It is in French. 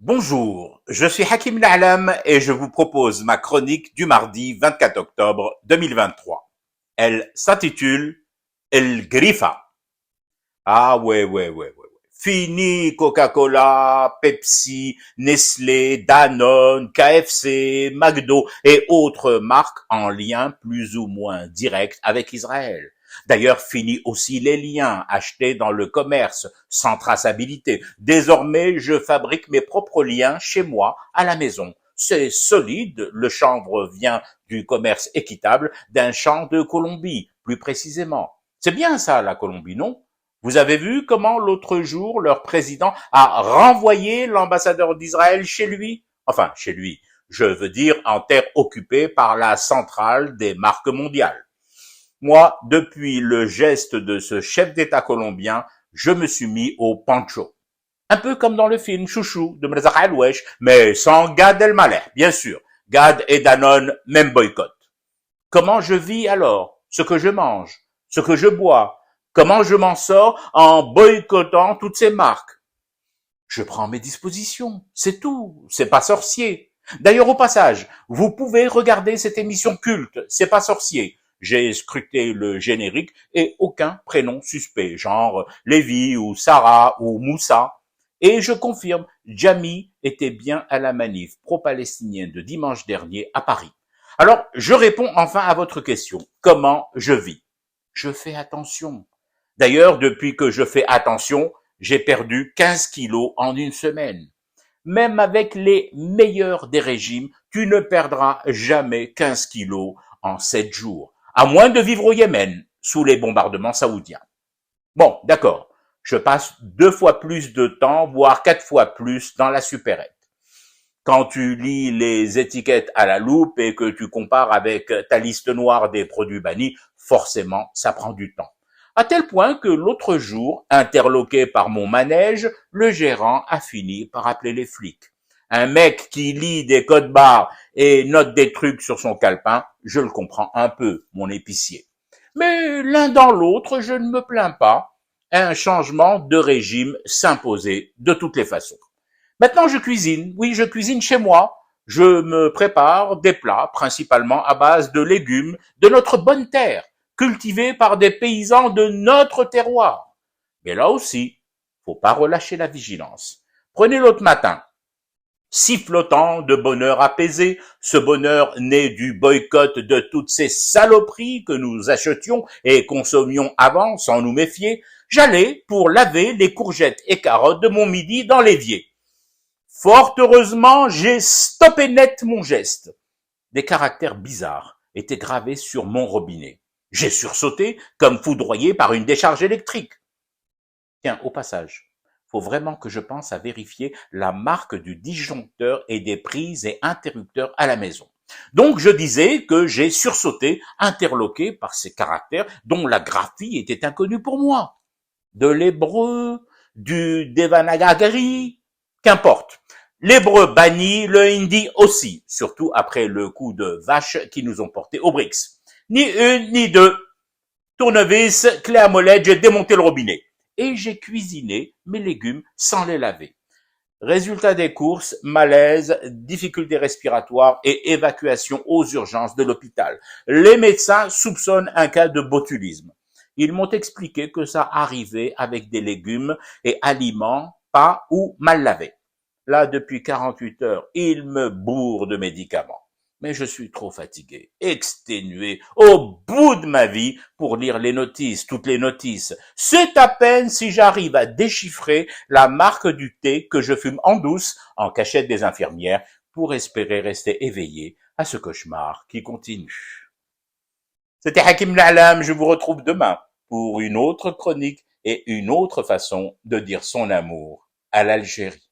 Bonjour, je suis Hakim Na'lam et je vous propose ma chronique du mardi 24 octobre 2023. Elle s'intitule El Grifa. Ah ouais. Fini Coca-Cola, Pepsi, Nestlé, Danone, KFC, McDo et autres marques en lien plus ou moins direct avec Israël. D'ailleurs, fini aussi les liens achetés dans le commerce sans traçabilité. Désormais, je fabrique mes propres liens chez moi, à la maison. C'est solide, le chanvre vient du commerce équitable d'un champ de Colombie, plus précisément. C'est bien ça, la Colombie, non? Vous avez vu comment l'autre jour, leur président a renvoyé l'ambassadeur d'Israël chez lui? Enfin, chez lui. Je veux dire en terre occupée par la centrale des marques mondiales. Moi, depuis le geste de ce chef d'État colombien, je me suis mis au pancho. Un peu comme dans le film Chouchou de Mrezak Alouesh, mais sans Gad Elmaleh, bien sûr. Gad et Danone, même boycott. Comment je vis alors? Ce que je mange, ce que je bois, comment je m'en sors en boycottant toutes ces marques? Je prends mes dispositions, c'est tout, c'est pas sorcier. D'ailleurs, au passage, vous pouvez regarder cette émission culte, c'est pas sorcier. J'ai scruté le générique et aucun prénom suspect, genre Lévi ou Sarah ou Moussa. Et je confirme, Jamy était bien à la manif pro-palestinienne de dimanche dernier à Paris. Alors, je réponds enfin à votre question. Comment je vis? Je fais attention. D'ailleurs, depuis que je fais attention, j'ai perdu 15 kilos en une semaine. Même avec les meilleurs des régimes, tu ne perdras jamais 15 kilos en 7 jours, à moins de vivre au Yémen, sous les bombardements saoudiens. Bon, d'accord, je passe 2 fois plus de temps, voire 4 fois plus dans la supérette. Quand tu lis les étiquettes à la loupe et que tu compares avec ta liste noire des produits bannis, forcément, ça prend du temps. À tel point que l'autre jour, interloqué par mon manège, le gérant a fini par appeler les flics. Un mec qui lit des codes barres et note des trucs sur son calepin, je le comprends un peu, mon épicier. Mais l'un dans l'autre, je ne me plains pas. Un changement de régime s'imposait de toutes les façons. Maintenant, je cuisine. Oui, je cuisine chez moi. Je me prépare des plats principalement à base de légumes de notre bonne terre, cultivés par des paysans de notre terroir. Mais là aussi, faut pas relâcher la vigilance. Prenez l'autre matin. Sifflotant de bonheur apaisé, ce bonheur né du boycott de toutes ces saloperies que nous achetions et consommions avant sans nous méfier, j'allais pour laver les courgettes et carottes de mon midi dans l'évier. Fort heureusement, j'ai stoppé net mon geste. Des caractères bizarres étaient gravés sur mon robinet. J'ai sursauté comme foudroyé par une décharge électrique. Tiens, au passage, faut vraiment que je pense à vérifier la marque du disjoncteur et des prises et interrupteurs à la maison. Donc je disais que j'ai sursauté, interloqué par ces caractères dont la graphie était inconnue pour moi. De l'hébreu, du Devanagari, qu'importe. L'hébreu banni, le hindi aussi, surtout après le coup de vache qui nous ont porté au BRICS. Ni une, ni deux. Tournevis, clé à molette, j'ai démonté le robinet. Et j'ai cuisiné mes légumes sans les laver. Résultat des courses, malaise, difficultés respiratoires et évacuation aux urgences de l'hôpital. Les médecins soupçonnent un cas de botulisme. Ils m'ont expliqué que ça arrivait avec des légumes et aliments pas ou mal lavés. Là, depuis 48 heures, il me bourre de médicaments. Mais je suis trop fatigué, exténué, au bout de ma vie pour lire les notices, toutes les notices. C'est à peine si j'arrive à déchiffrer la marque du thé que je fume en douce, en cachette des infirmières, pour espérer rester éveillé à ce cauchemar qui continue. C'était Hakim Na'lam, je vous retrouve demain pour une autre chronique et une autre façon de dire son amour à l'Algérie.